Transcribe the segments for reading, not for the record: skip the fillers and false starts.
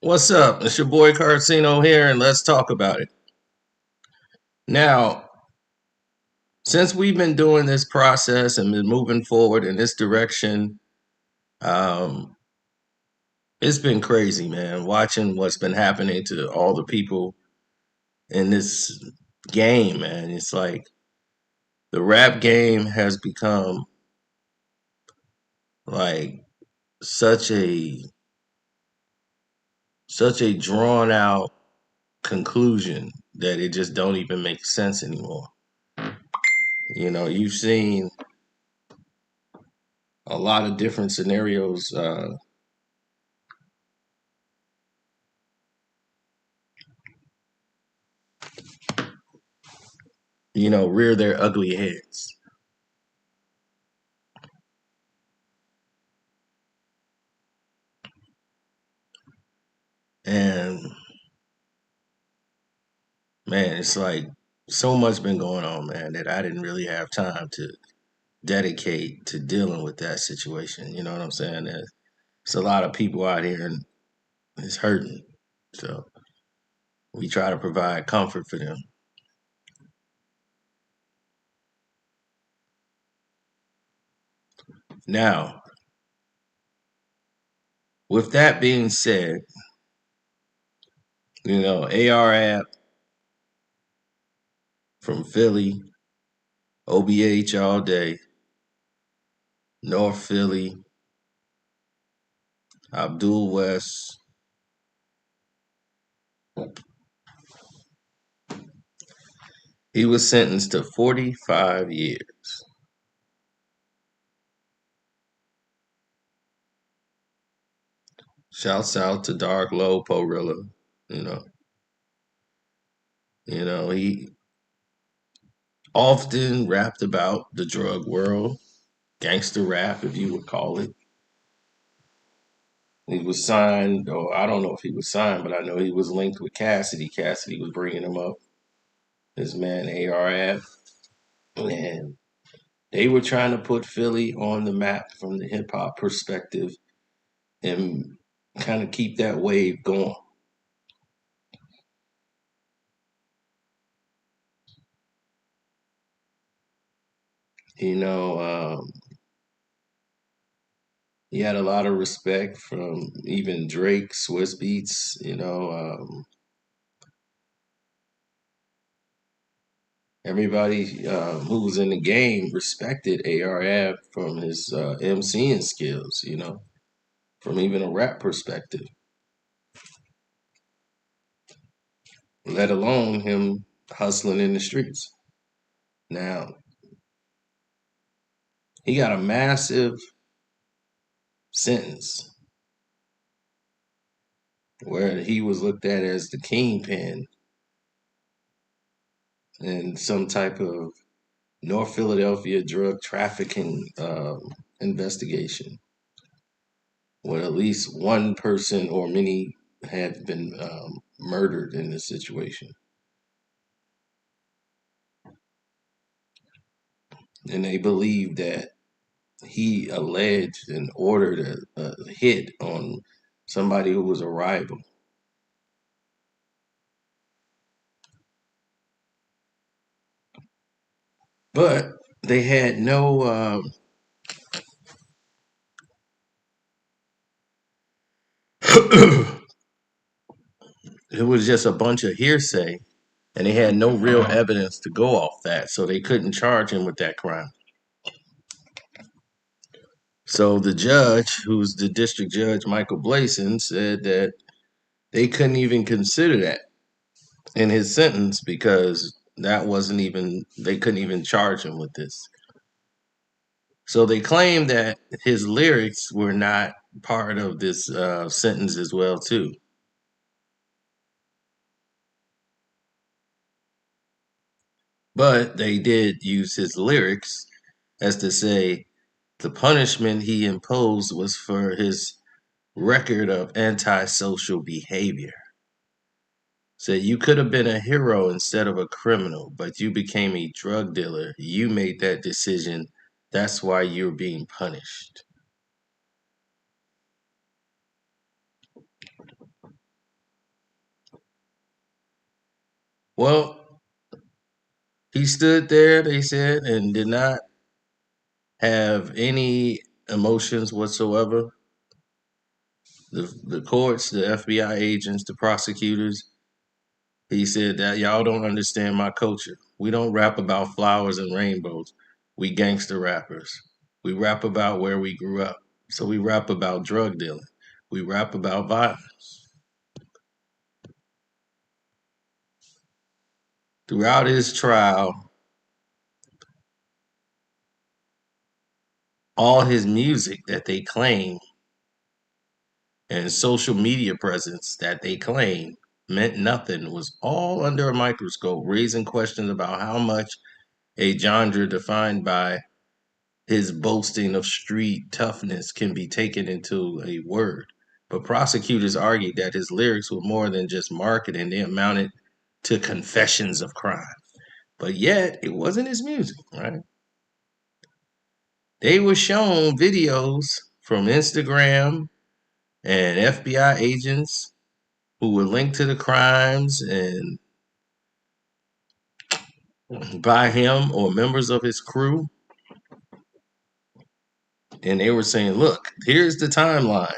What's up? It's your boy Carcino here, and let's talk about it. Now, since we've been doing this process and been moving forward in this direction, um, it's been crazy, man. Watching what's been happening to all the people in this game, man. It's like the rap game has become like such a such a drawn out conclusion that it just don't even make sense anymore. You've seen a lot of different scenarios rear their ugly heads. And man, it's like so much been going on, man, that I didn't really have time to dedicate to dealing with that situation. You know what I'm saying? There's a lot of people out here and it's hurting. So we try to provide comfort for them. Now, with that being said, AR app from Philly, OBH all day, North Philly, Abdul West. He was sentenced to 45 years. Shouts out to Dark Low Porilla. You know, he often rapped about the drug world, gangster rap, if you would call it. He was signed, or I don't know if he was signed, but I know he was linked with Cassidy. Cassidy was bringing him up, his man ARF, and they were trying to put Philly on the map from the hip hop perspective and kind of keep that wave going. You know, he had a lot of respect from even Drake, Swiss Beats. Everybody who was in the game respected ARF from his MCing skills. From even a rap perspective, let alone him hustling in the streets. Now he got a massive sentence where he was looked at as the kingpin in some type of North Philadelphia drug trafficking investigation, where at least one person or many had been murdered in this situation. And they believe that he alleged and ordered a hit on somebody who was a rival. But they had no, it was just a bunch of hearsay, and they had no real evidence to go off that, so they couldn't charge him with that crime. So the judge, who's the district judge, Michael Blason, said that they couldn't even consider that in his sentence because that wasn't even, they couldn't even charge him with this. So they claim that his lyrics were not part of this sentence as well too. But they did use his lyrics as to say the punishment he imposed was for his record of antisocial behavior. Said you could have been a hero instead of a criminal, but you became a drug dealer. You made that decision. That's why you're being punished. Well, he stood there, they said, and did not have any emotions whatsoever. The courts, the FBI agents, the prosecutors, he said that y'all don't understand my culture. We don't rap about flowers and rainbows. We gangster rappers. We rap about where we grew up. So we rap about drug dealing. We rap about violence. Throughout his trial, all his music that they claim and social media presence that they claim meant nothing was all under a microscope, raising questions about how much a genre defined by his boasting of street toughness can be taken into a word. But prosecutors argued that his lyrics were more than just marketing, they amounted to confessions of crime. But yet, it wasn't his music, right? They were shown videos from Instagram and FBI agents who were linked to the crimes and by him or members of his crew. And they were saying, look, here's the timeline.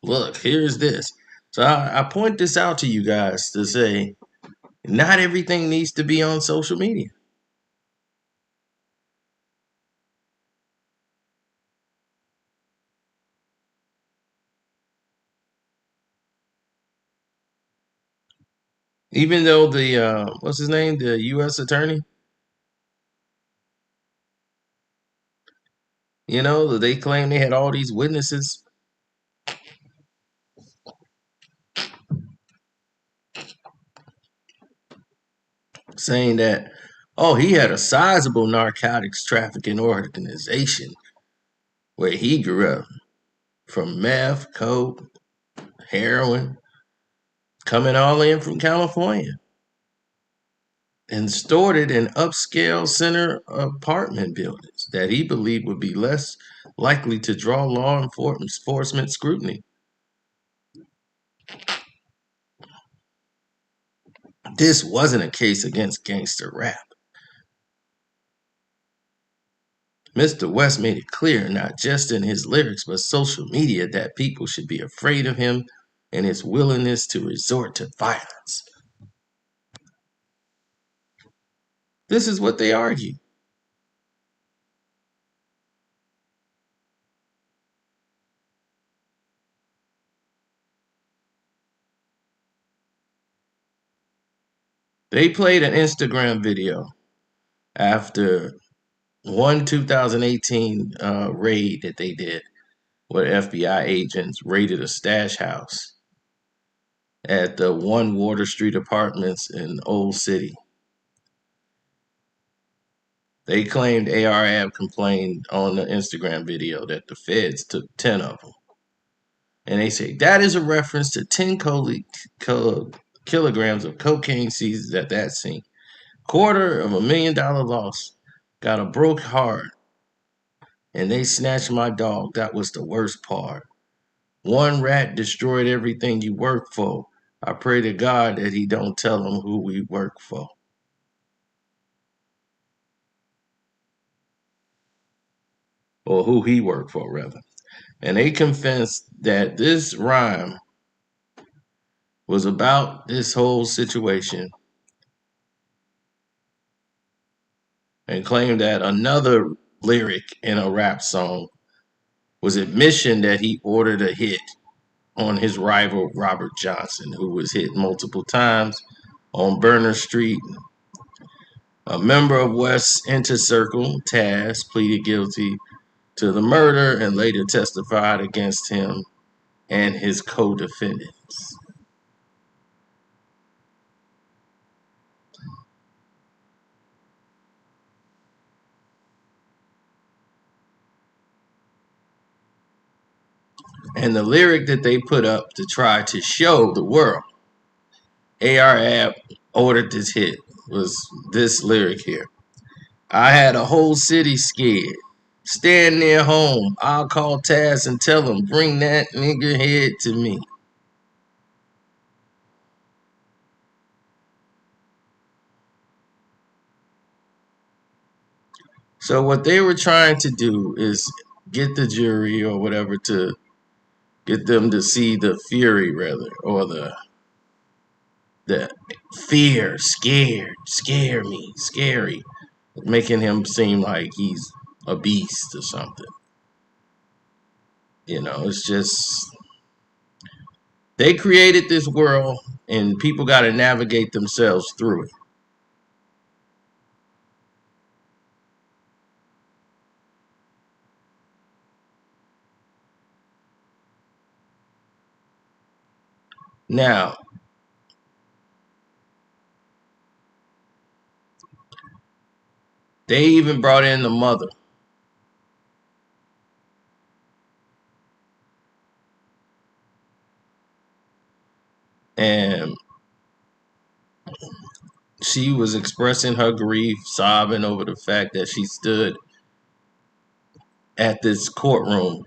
Look, here's this. So I point this out to you guys to say, not everything needs to be on social media. Even though the what's his name, the U.S. attorney, they claim they had all these witnesses saying that, oh, he had a sizable narcotics trafficking organization where he grew up, from meth, coke, heroin, coming all in from California, and stored it in upscale center apartment buildings that he believed would be less likely to draw law enforcement scrutiny. This wasn't a case against gangster rap. Mr. West made it clear, not just in his lyrics, but social media, that people should be afraid of him and his willingness to resort to violence. This is what they argue. They played an Instagram video after one 2018 raid that they did, where FBI agents raided a stash house at the One Water Street Apartments in Old City. They claimed ARAB complained on the Instagram video that the feds took 10 of them. And they say that is a reference to 10 kilograms of cocaine seized at that scene. $250,000 loss. Got a broke heart. And they snatched my dog. That was the worst part. One rat destroyed everything you work for. I pray to God that he don't tell them who we work for. Or who he worked for, rather. And they confessed that this rhyme was about this whole situation and claimed that another lyric in a rap song was admission that he ordered a hit on his rival Robert Johnson, who was hit multiple times on Burner Street. A member of West's Inner Circle, Taz, pleaded guilty to the murder and later testified against him and his co-defendants. And the lyric that they put up to try to show the world ARAB ordered this hit was this lyric here. I had a whole city scared. Stand near home. I'll call Taz and tell him, bring that nigga head to me. So what they were trying to do is get the jury or whatever to get them to see the fury, rather, or the fear, scared, scare me, scary, making him seem like he's a beast or something. It's just they created this world, and people got to navigate themselves through it. Now, they even brought in the mother, and she was expressing her grief, sobbing over the fact that she stood at this courtroom,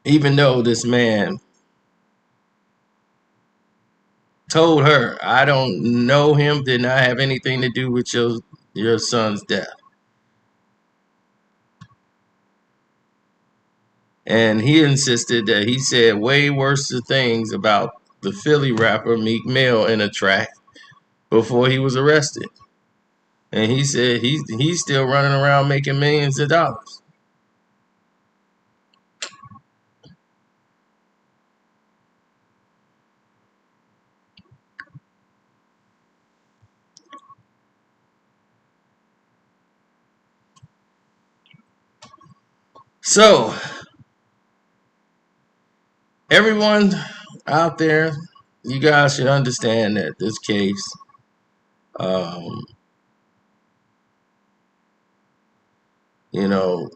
even though this man told her, "I don't know him, did not have anything to do with your son's death." And he insisted that he said way worse things about the Philly rapper Meek Mill in a track before he was arrested. And he said he's still running around making millions of dollars. So everyone out there, you guys should understand that this case, um,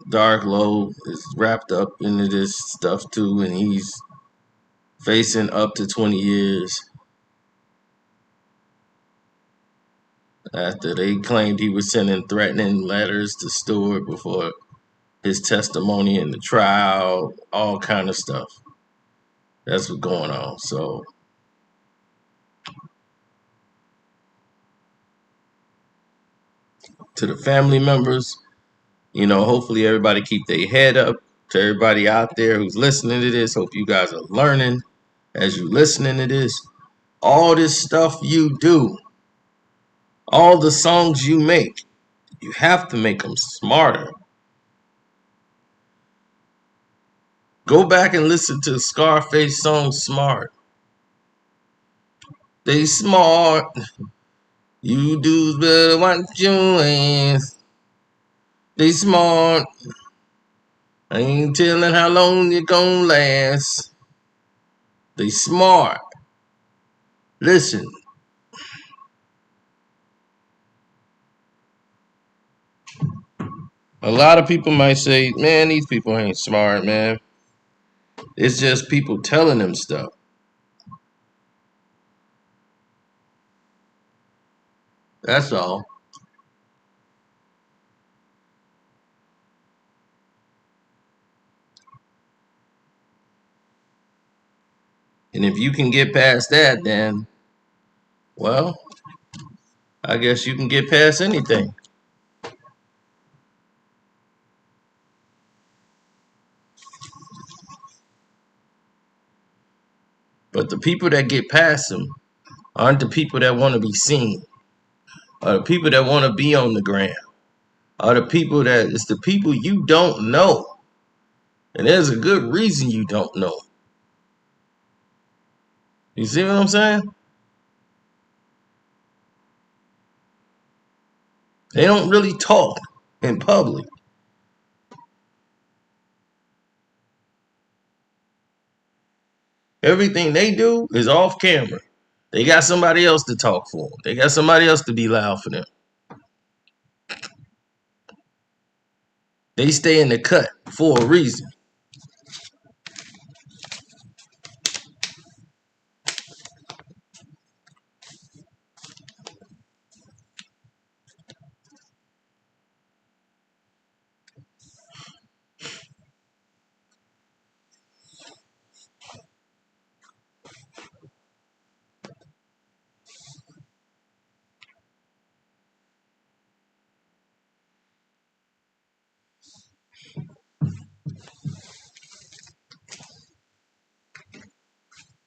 Dark Low is wrapped up into this stuff too, and he's facing up to 20 years after they claimed he was sending threatening letters to Stewart before his testimony in the trial, all kind of stuff. That's what's going on. So to the family members, hopefully everybody keep their head up. To everybody out there who's listening to this, hope you guys are learning as you listening to this. All this stuff you do, all the songs you make, you have to make them smarter. Go back and listen to Scarface song Smart. They smart. You do better watch your ass. They smart. I ain't telling how long you gonna last. They smart. Listen, a lot of people might say, man, these people ain't smart, man. It's just people telling them stuff. That's all. And if you can get past that, then, well, I guess you can get past anything. But the people that get past them aren't the people that want to be seen, or the people that want to be on the gram, or the people that it's the people you don't know. And there's a good reason you don't know. You see what I'm saying? They don't really talk in public. Everything they do is off camera. They got somebody else to talk for them. They got somebody else to be loud for them. They stay in the cut for a reason.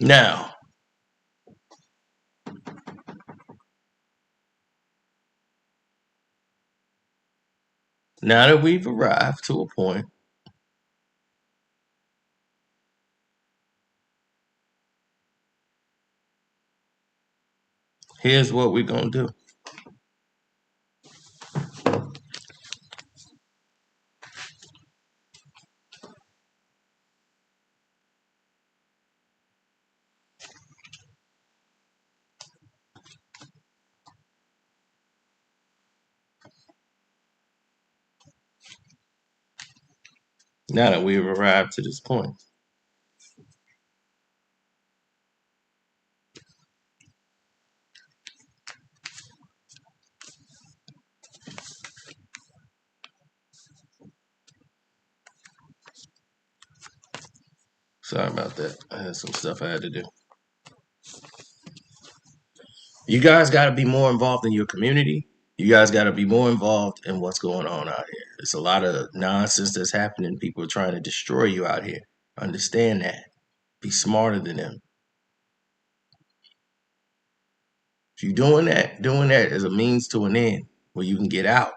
Now, now that we've arrived to a point, here's what we're going to do. Now that we've arrived to this point, sorry about that. I had some stuff I had to do. You guys got to be more involved in your community. You guys got to be more involved in what's going on out here. There's a lot of nonsense that's happening. People are trying to destroy you out here. Understand that. Be smarter than them. If you're doing that as a means to an end where you can get out.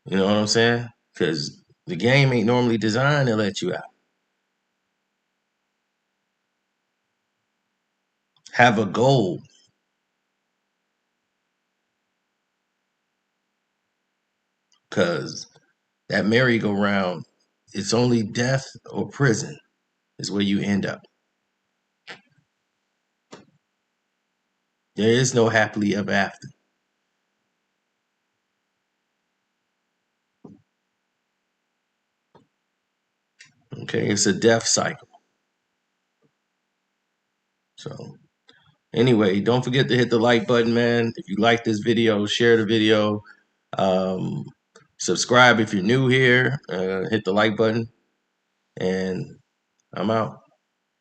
You know what I'm saying? Because the game ain't normally designed to let you out. Have a goal. Because that merry-go-round, it's only death or prison is where you end up. There is no happily ever after. Okay, it's a death cycle. So anyway, don't forget to hit the like button, man. If you like this video, share the video. Um, subscribe if you're new here. Hit the like button, and I'm out.